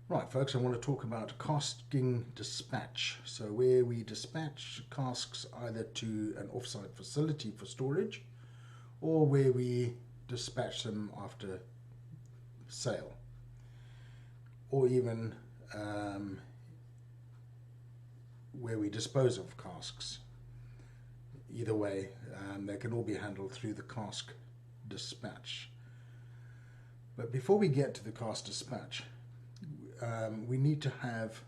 Right, folks, I want to talk about casking dispatch. So, where we dispatch casks either to an offsite facility for storage or where we dispatch them after sale, or even where we dispose of casks. Either way, they can all be handled through the cask dispatch. But before we get to the cask dispatch, we need to have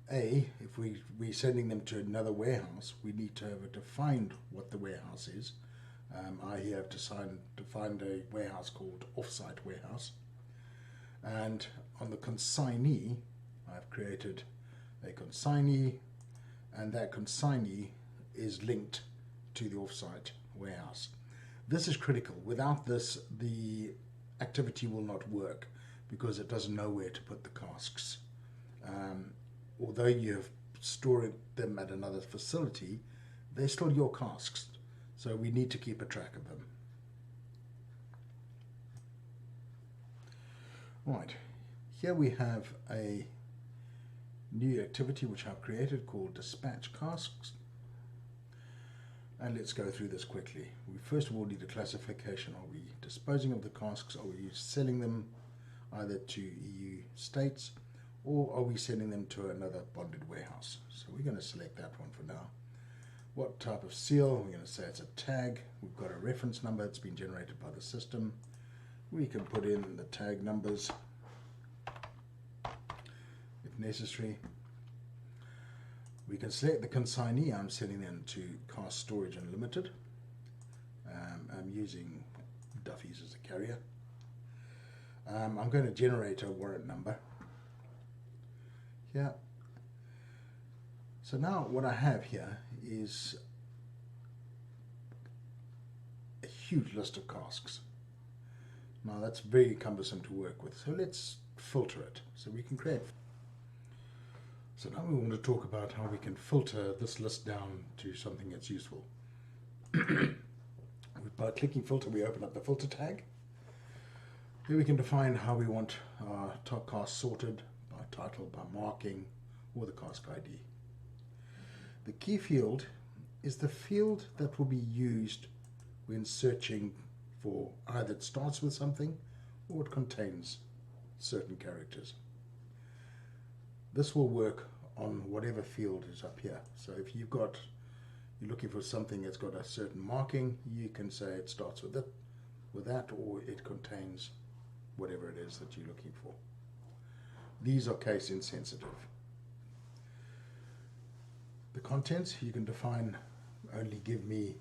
if we're sending them to another warehouse, we need to have defined what the warehouse is. I have defined a warehouse called offsite warehouse, and on the consignee, I've created a consignee, and that consignee is linked to the offsite warehouse. This is critical. Without this, the activity will not work because it doesn't know where to put the casks. Although you have stored them at another facility, they're still your casks, so we need to keep a track of them. Right, here we have a new activity which I've created called dispatch casks, and let's go through this quickly. We first of all need a classification. Are we disposing of the casks? Are we selling them either to EU states, or are we sending them to another bonded warehouse? So we're going to select that one for now. What type of seal? We're going to say it's a tag. We've got a reference number that's been generated by the system. We can put in the tag numbers if necessary. We can select the consignee. I'm sending them to Cask Storage Unlimited. I'm using Duffy's as a carrier. I'm going to generate a warrant number here. So now what I have here is a huge list of casks. Now that's very cumbersome to work with, so let's filter it. So we can create. So now we want to talk about how we can filter this list down to something that's useful. By clicking filter, we open up the filter tag. Here we can define how we want our top cask sorted, by title, by marking, or the cask ID. The key field is the field that will be used when searching for either it starts with something or it contains certain characters. This will work on whatever field is up here. So if you're looking for something that's got a certain marking, you can say it starts with that, or it contains whatever it is that you're looking for. These are case insensitive. The contents, you can define only give me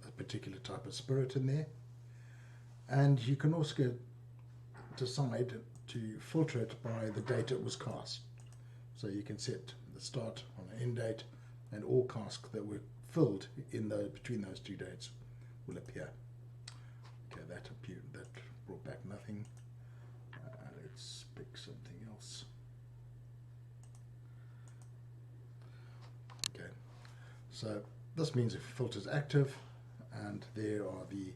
a particular type of spirit in there, and you can also decide to filter it by the date it was cast. So you can set the start on the end date, and all casks that were filled between those two dates will appear. Okay, that brought back nothing. Let's pick something else. Okay, so this means if the filter is active, and there are the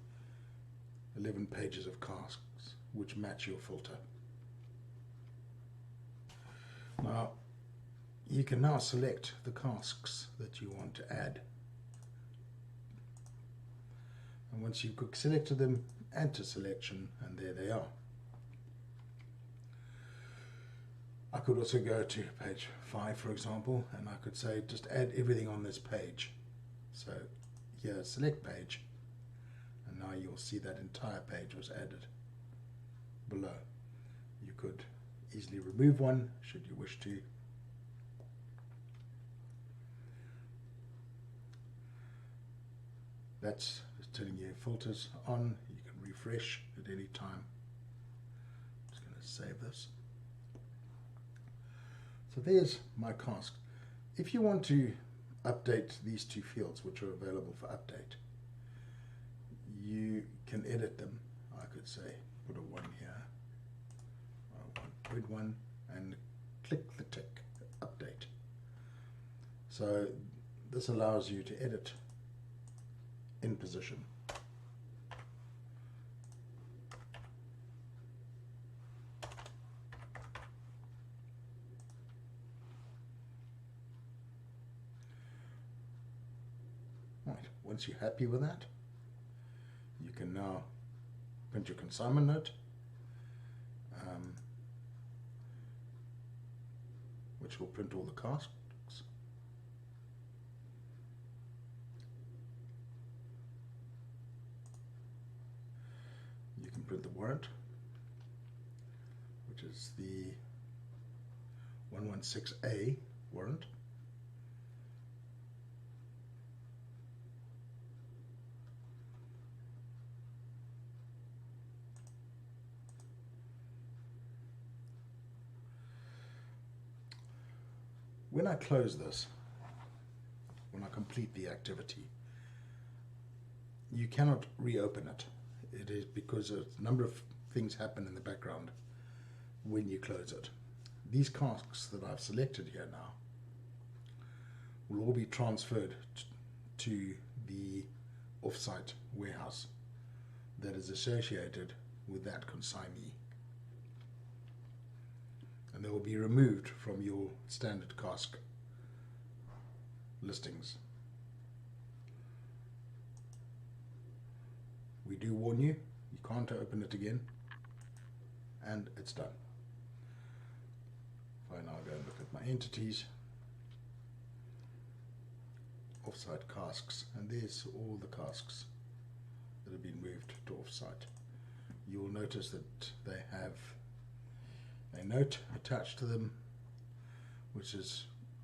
11 pages of casks which match your filter. Now, you can now select the casks that you want to add. And once you've selected them, add to selection, and there they are. I could also go to page 5, for example, and I could say just add everything on this page. So here, select page, and now you'll see that entire page was added below. You could easily remove one should you wish to. That's telling you filters on. You can refresh at any time. I'm just going to save this. So there's my cask. If you want to update these two fields, which are available for update, you can edit them. I could say put a 1 here, 1.1, and click the tick, update. So this allows you to edit in position. Right, once you're happy with that, you can now print your consignment note, which will print all the casks. You can print the warrant, which is the 116A warrant. When I close this, when I complete the activity, you cannot reopen it. It is because a number of things happen in the background when you close it. These casks that I've selected here now will all be transferred to the off-site warehouse that is associated with that consignee. And they will be removed from your standard cask listings. We do warn you, you can't open it again, and it's done. If I now go and look at my entities, off-site casks, and there's all the casks that have been moved to off-site. You'll notice that they have a note attached to them which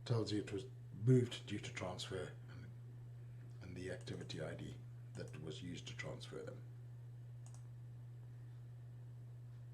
tells you it was moved due to transfer and the activity ID that was used to transfer them.